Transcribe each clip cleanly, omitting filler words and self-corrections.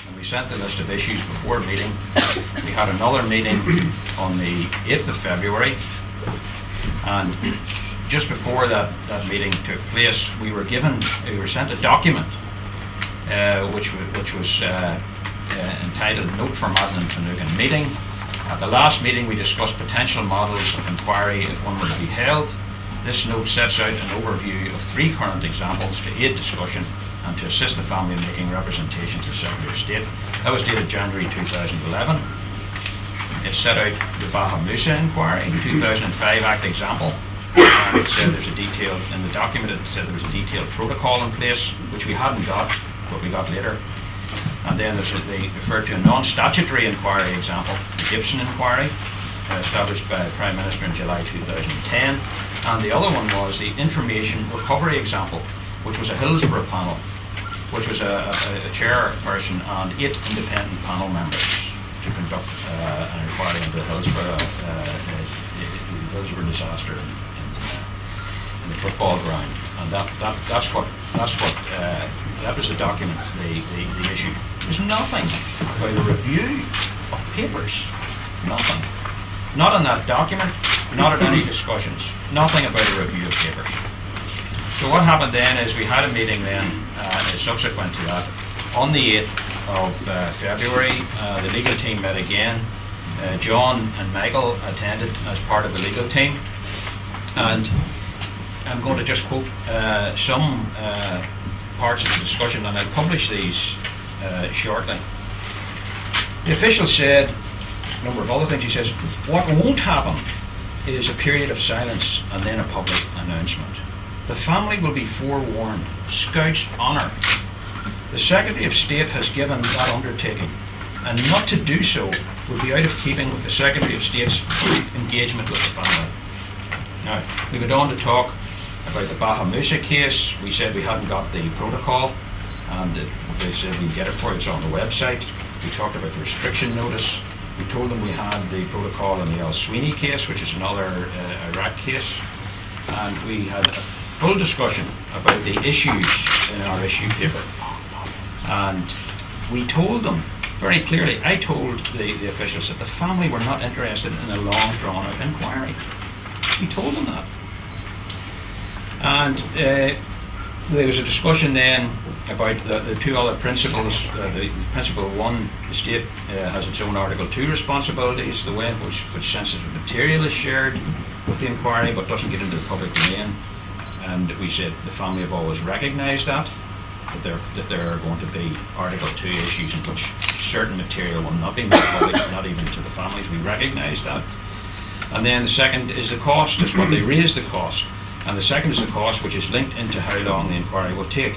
and we sent the list of issues before meeting. We had another meeting on the 8th of February, and just before that meeting took place, we were sent a document which was entitled Note for Madeleine Finucane Meeting. At the last meeting we discussed potential models of inquiry if one were to be held. This note sets out an overview of 3 current examples to aid discussion and to assist the family in making representations to the Secretary of State. That was dated January 2011. It set out the Baha Musa inquiry, 2005 Act example. And it said there's a detailed, in the document it said there was a detailed protocol in place, which we hadn't got, but we got later. And then they referred to a non-statutory inquiry example, the Gibson inquiry, established by the Prime Minister in July 2010. And the other one was the information recovery example, which was a Hillsborough panel, which was a chairperson and 8 independent panel members to conduct an inquiry into the Hillsborough disaster in the football ground. And that was the document they issued. There's nothing about a review of papers. Nothing. Not in that document, not at any discussions. Nothing about a review of papers. So what happened then is we had a meeting then, subsequent to that, on the 8th of February. The legal team met again. John and Michael attended as part of the legal team. And I'm going to just quote some parts of the discussion, and I'll publish these shortly. The official said a number of other things. He says, what won't happen is a period of silence and then a public announcement. The family will be forewarned. Scout's honour. The Secretary of State has given that undertaking, and not to do so would be out of keeping with the Secretary of State's engagement with the family. Now, we went on to talk about the Baha Musa case. We said we hadn't got the protocol, and they said we'd get it for you. It's on the website. We talked about the restriction notice. We told them we had the protocol in the El Sweeney case, which is another Iraq case, and we had a full discussion about the issues in our issue paper. And we told them very clearly, I told the officials that the family were not interested in a long drawn-out inquiry. We told them that. And there was a discussion then about the 2 other principles. The principle 1, the state has its own Article 2 responsibilities, the way in which sensitive material is shared with the inquiry but doesn't get into the public domain. And we said the family have always recognised that there are going to be Article 2 issues in which certain material will not be made public, not even to the families. We recognise that. And then the second is the cost, is what they raised the cost. And the second is the cost, which is linked into how long the inquiry will take.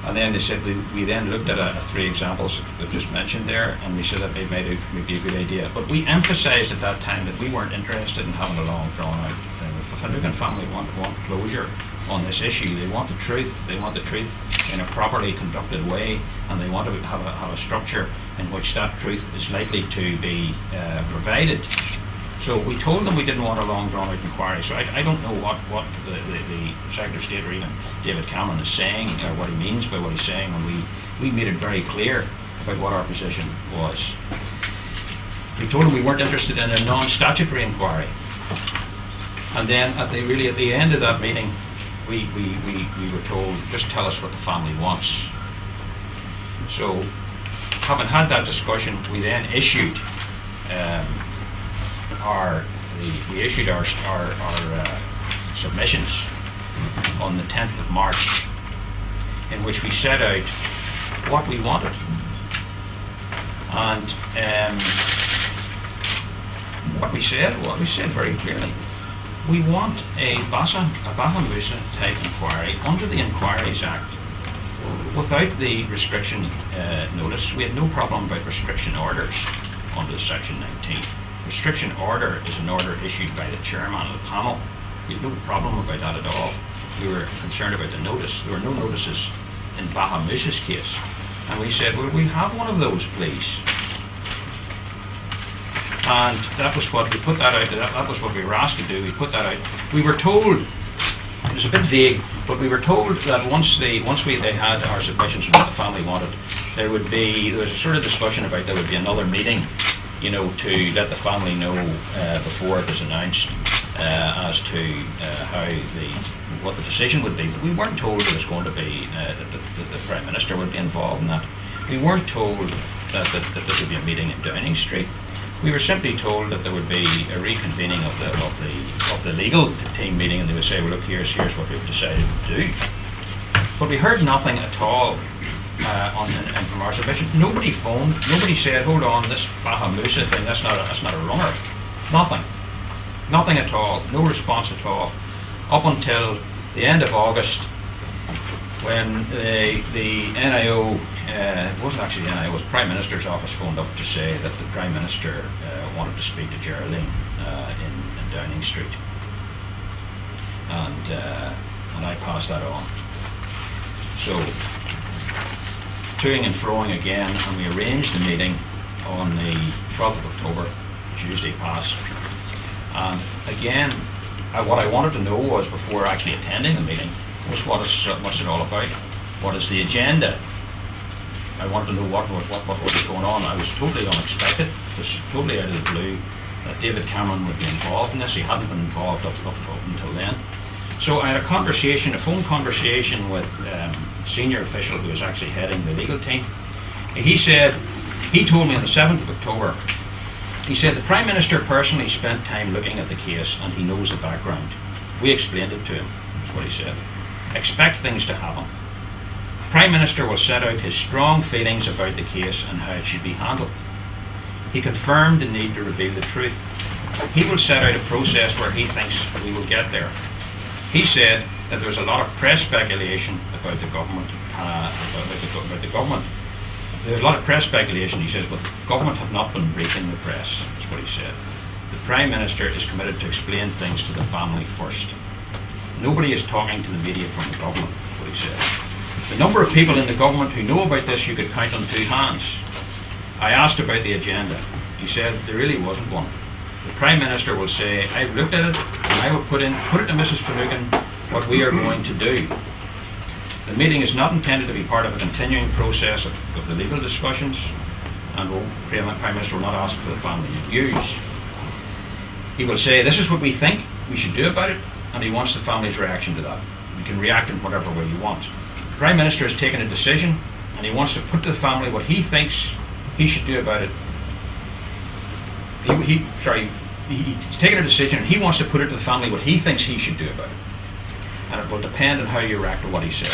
And then they said we then looked at 3 examples that I've just mentioned there, and we said that it may be a good idea. But we emphasised at that time that we weren't interested in having a long drawn-out thing. If the Finucane family want closure on this issue, they want the truth. They want the truth in a properly conducted way, and they want to have a structure in which that truth is likely to be provided. So we told them we didn't want a long drawn-out inquiry. So I don't know what the Secretary of State or even David Cameron is saying, or what he means by what he's saying, and we made it very clear about what our position was. We told him we weren't interested in a non-statutory inquiry. And then at the end of that meeting, we were told, just tell us what the family wants. So having had that discussion, we then issued our submissions on the 10th of March, in which we set out what we wanted. And what we said very clearly, we want a Baha Musa type inquiry under the Inquiries Act without the restriction notice. We had no problem about restriction orders under Section 19. Restriction order is an order issued by the chairman of the panel. We had no problem about that at all. We were concerned about the notice. There were no notices in Baha Musa's case. And we said, well, we have one of those, please. And that was what we put that out. That was what we were asked to do. We put that out. We were told, it was a bit vague, but we were told that once they had our submissions from what the family wanted, there was a sort of discussion about there would be another meeting, you know, to let the family know before it was announced as to what the decision would be. But we weren't told it was going to be that the Prime Minister would be involved in that. We weren't told that there would be a meeting in Downing Street. We were simply told that there would be a reconvening of the legal team meeting, and they would say, well, look, here's what we've decided to do. But we heard nothing at all from our submission. Nobody phoned. Nobody said, hold on, this Bahamusa thing, that's not a runner. Nothing at all. No response at all. Up until the end of August, when the NIO, it wasn't actually the NIO, it was the Prime Minister's office phoned up to say that the Prime Minister wanted to speak to Geraldine in Downing Street. And I passed that on. So, toing and froing again, and we arranged the meeting on the 12th of October, Tuesday past. And again, what I wanted to know was, before actually attending the meeting, was what's it all about? What is the agenda? I wanted to know what was going on. I was totally unexpected. It was totally out of the blue that David Cameron would be involved in this. He hadn't been involved up until then. So I had a phone conversation with a senior official who was actually heading the legal team. He told me on the 7th of October, he said the Prime Minister personally spent time looking at the case and he knows the background. We explained it to him, that's what he said. Expect things to happen. The Prime Minister will set out his strong feelings about the case and how it should be handled. He confirmed the need to reveal the truth. He will set out a process where he thinks we will get there. He said that there was a lot of press speculation about the government. There was a lot of press speculation, he says, but the government have not been briefing the press. That's what he said. The Prime Minister is committed to explain things to the family first. Nobody is talking to the media from the government. That's what he said. The number of people in the government who know about this, you could count on two hands. I asked about the agenda. He said there really wasn't one. The Prime Minister will say, I've looked at it and I will put it to Mrs. Finucane what we are going to do. The meeting is not intended to be part of a continuing process of the legal discussions, and the Prime Minister will not ask for the family views. He will say, this is what we think we should do about it, and he wants the family's reaction to that. You can react in whatever way you want. The Prime Minister has taken a decision, and he wants to put to the family what he thinks he should do about it. He's taken a decision, and he wants to put it to the family what he thinks he should do about it. And it will depend on how you react to what he says.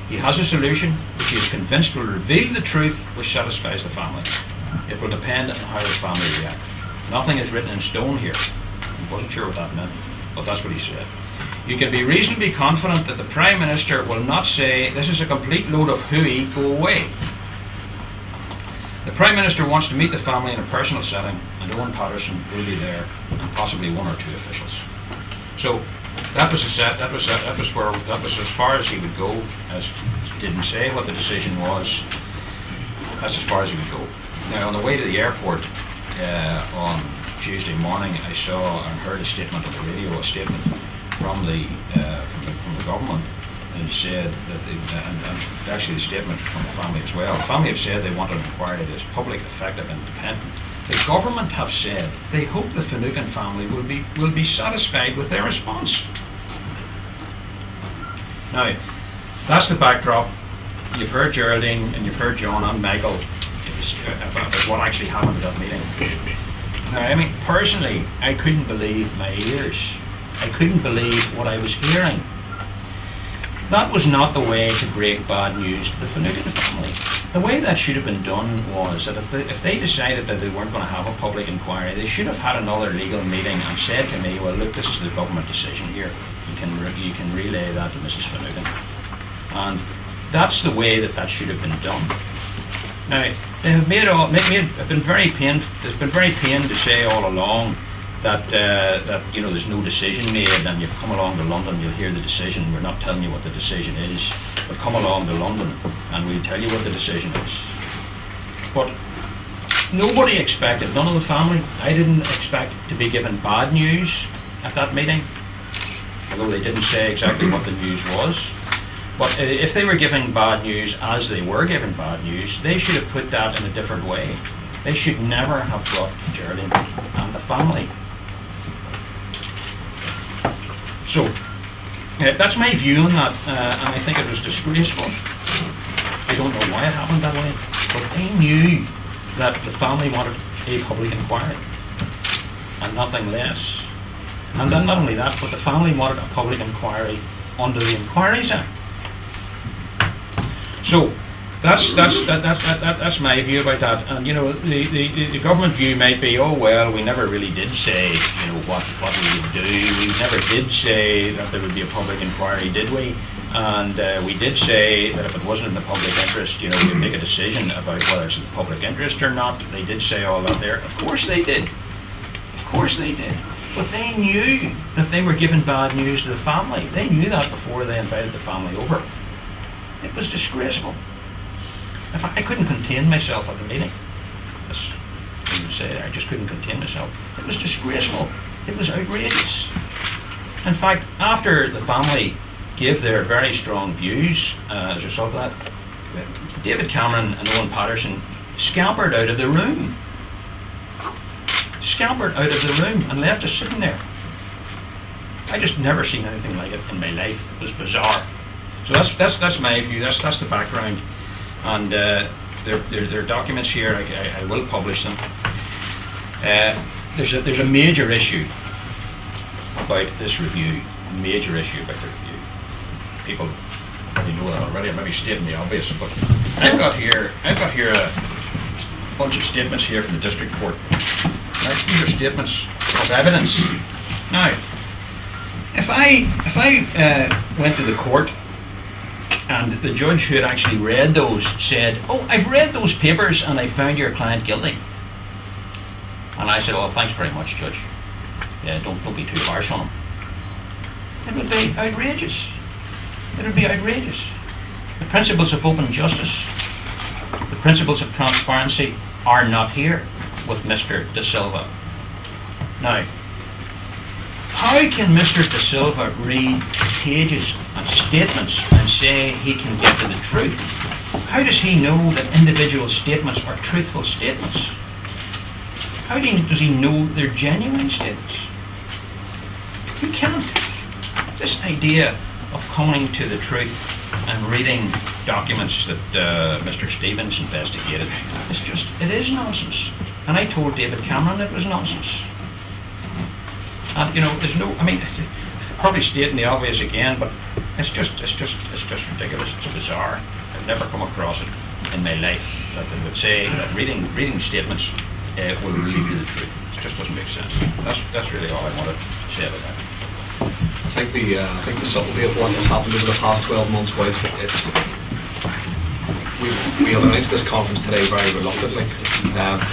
He has a solution which he is convinced will reveal the truth which satisfies the family. It will depend on how the family react. Nothing is written in stone here. I wasn't sure what that meant, but that's what he said. You can be reasonably confident that the Prime Minister will not say, this is a complete load of hooey, go away. The Prime Minister wants to meet the family in a personal setting, and Owen Patterson will be there, and possibly one or two officials. So that was as far as he would go. As he didn't say what the decision was. That's as far as he would go. Now, on the way to the airport on Tuesday morning, I saw and heard a statement on the radio, a statement from the government, and it said that, and actually the statement from the family as well. The family have said they want an inquiry that is public, effective, and independent. The government have said they hope the Finucane family will be satisfied with their response. Now, that's the backdrop. You've heard Geraldine and you've heard John and Michael about what actually happened at that meeting. Now, I mean, personally, I couldn't believe my ears. I couldn't believe what I was hearing. That was not the way to break bad news to the Finucane family. The way that should have been done was that if they decided that they weren't going to have a public inquiry, they should have had another legal meeting and said to me, well, look, this is the government decision here. You can relay that to Mrs. Finucane. And that's the way that should have been done. Now, they have it's been very painful to say all along that there's no decision made, and you've come along to London, you'll hear the decision. We're not telling you what the decision is, but come along to London and we'll tell you what the decision is. But nobody expected, none of the family, I didn't expect to be given bad news at that meeting, although they didn't say exactly what the news was. But if they were giving bad news as they were giving bad news, they should have put that in a different way. They should never have brought Geraldine and the family. So, that's my view on that, and I think it was disgraceful. I don't know why it happened that way, but they knew that the family wanted a public inquiry, and nothing less. And then not only that, but the family wanted a public inquiry under the Inquiries Act. So that's my view about that. And you know, the government view might be, oh well, we never really did say, you know, what we would do. We never did say that there would be a public inquiry, did we? And we did say that if it wasn't in the public interest, you know, we'd make a decision about whether it's in the public interest or not. They did say all that there. Of course they did. Of course they did. But they knew that they were giving bad news to the family. They knew that before they invited the family over. It was disgraceful. In fact, I couldn't contain myself at the meeting. As you say, I just couldn't contain myself. It was disgraceful. It was outrageous. In fact, after the family gave their very strong views as a result of that, David Cameron and Owen Patterson scampered out of the room. Scampered out of the room and left us sitting there. I just never seen anything like it in my life. It was bizarre. So that's my view. That's the background. And there are documents here. I will publish them. There's a major issue about this review. A major issue about the review. People probably know that already. I may be stating the obvious, but I've got here a bunch of statements here from the district court. Right, these are statements of evidence. Now, if I went to the court and the judge who had actually read those said, "Oh, I've read those papers and I found your client guilty," and I said, "Oh, thanks very much, Judge. Don't be too harsh on him," it would be outrageous. It would be outrageous. The principles of open justice, the principles of transparency are not here with Mr. De Silva. Now, how can Mr. De Silva read pages and statements and say he can get to the truth? How does he know that individual statements are truthful statements? How does he know they're genuine statements? He can't. This idea of coming to the truth and reading documents that Mr. Stevens investigated, it is nonsense. And I told David Cameron it was nonsense. And you know, probably stating the obvious again, but it's just ridiculous. It's bizarre. I've never come across it in my life that they would say that reading statements will lead to the truth. It just doesn't make sense. That's really all I wanted to say about that. I think the subtlety of what has happened over the past 12 months was we have announced this conference today very reluctantly.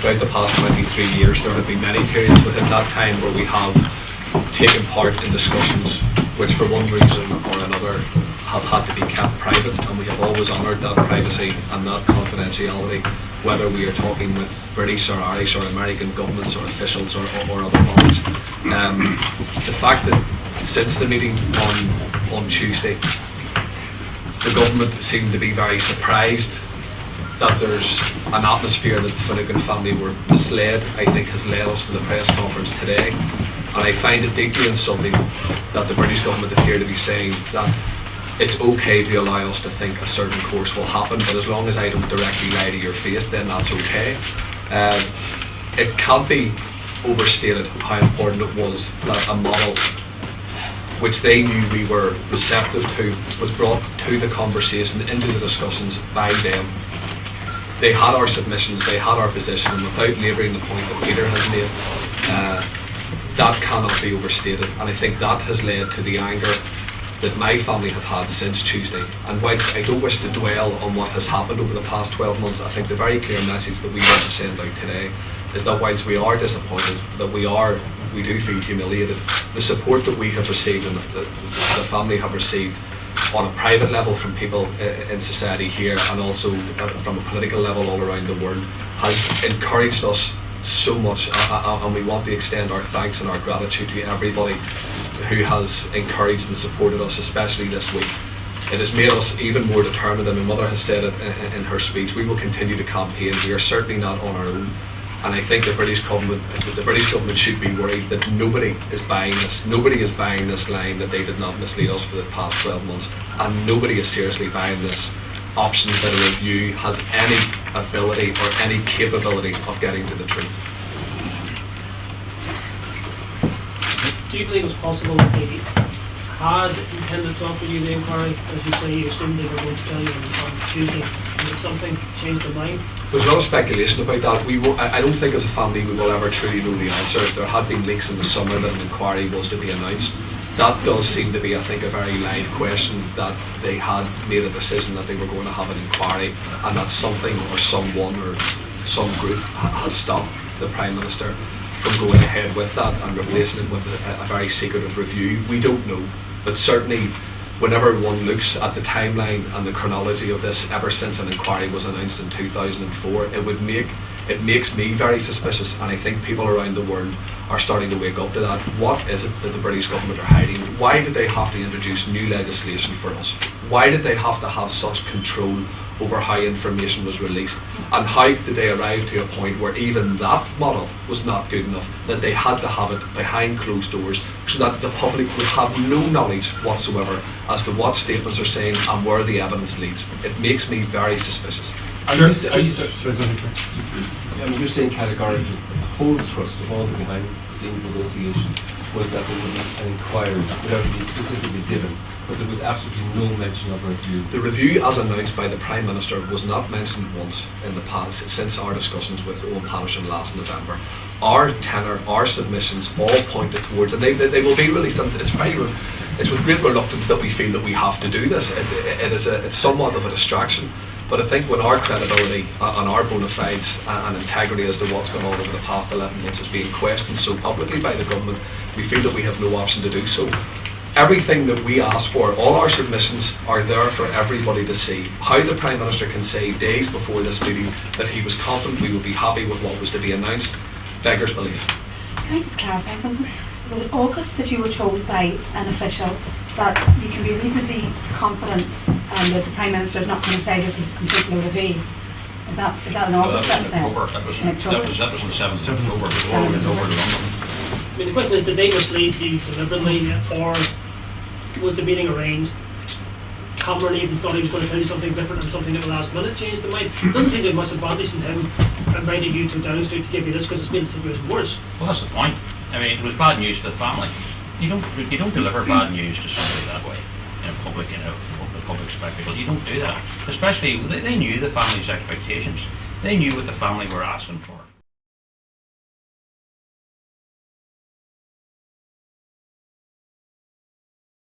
Throughout the past 23 years, there have been many periods within that time where we have taken part in discussions which, for one reason or another, have had to be kept private, and we have always honoured that privacy and that confidentiality, whether we are talking with British or Irish or American governments or officials or other bodies. The fact that since the meeting on Tuesday, the government seemed to be very surprised that there's an atmosphere that the Finucane family were misled, I think has led us to the press conference today. And I find it deeply insulting that the British government appear to be saying that it's okay to allow us to think a certain course will happen, but as long as I don't directly lie to your face, then that's okay. It can't be overstated how important it was that a model which they knew we were receptive to was brought to the conversation, into the discussions by them. They had our submissions, they had our position, and without labouring the point that Peter has made, that cannot be overstated. And I think that has led to the anger that my family have had since Tuesday. And whilst I don't wish to dwell on what has happened over the past 12 months, I think the very clear message that we want to send out today is that whilst we are disappointed, that we do feel humiliated, the support that we have received and the family have received on a private level from people in society here, and also from a political level all around the world, has encouraged us so much, and we want to extend our thanks and our gratitude to everybody who has encouraged and supported us, especially this week. it has made us even more determined, and my mother has said it in her speech, we will continue to campaign. We are certainly not on our own. And I think the British government should be worried that nobody is buying this. Nobody is buying this line that they did not mislead us for the past 12 months. And nobody is seriously buying this option that a review has any ability or any capability of getting to the truth. Do you believe it's possible that they had intended to offer you the inquiry? As you say, you assumed they were going to tell you on Tuesday. And did something change their mind? There's a lot of speculation about that. I don't think as a family we will ever truly know the answer. There had been leaks in the summer that an inquiry was to be announced. That does seem to be, I think, a very live question, that they had made a decision that they were going to have an inquiry, and that something or someone or some group has stopped the Prime Minister from going ahead with that and replacing it with a very secretive review. We don't know, but certainly whenever one looks at the timeline and the chronology of this, ever since an inquiry was announced in 2004, it makes me very suspicious, and I think people around the world are starting to wake up to that. What is it that the British government are hiding? Why did they have to introduce new legislation for us? Why did they have to have such control over how information was released? And how did they arrive to a point where even that model was not good enough, that they had to have it behind closed doors so that the public would have no knowledge whatsoever as to what statements are saying and where the evidence leads? It makes me very suspicious. You're saying categorically the whole thrust of all the behind-the-scenes negotiations was that there would be an inquiry without it being specifically given, but there was absolutely no mention of a review. The review, as announced by the Prime Minister, was not mentioned once in the past since our discussions with Owen Paterson last November. Our tenor, our submissions, all pointed towards, and they will be released. And it's with great reluctance that we feel that we have to do this. It's somewhat of a distraction. But I think when our credibility and our bona fides and integrity as to what's gone on over the past 11 months is being questioned so publicly by the government, we feel that we have no option to do so. Everything that we asked for, all our submissions are there for everybody to see. How the Prime Minister can say days before this meeting that he was confident we would be happy with what was to be announced, beggars belief. Can I just clarify something? Was it August that you were told by an official that you can be reasonably confident that the Prime Minister is not going to say this is a complete load of hay? Is that in August? That was in October. That was on the 7th of October. It was always over to London. I mean, the question is, did they mislead you deliberately, or was the meeting arranged? Cameron even thought he was going to tell you something different, and something at the last minute changed the mind. It doesn't seem to have much advantage in him inviting you to Downing Street to give you this, because it's made the situation worse. Well, that's the point. I mean, it was bad news for the family. You don't deliver bad news to somebody that way in a public spectacle. You don't do that. Especially, they knew the family's expectations. They knew what the family were asking for.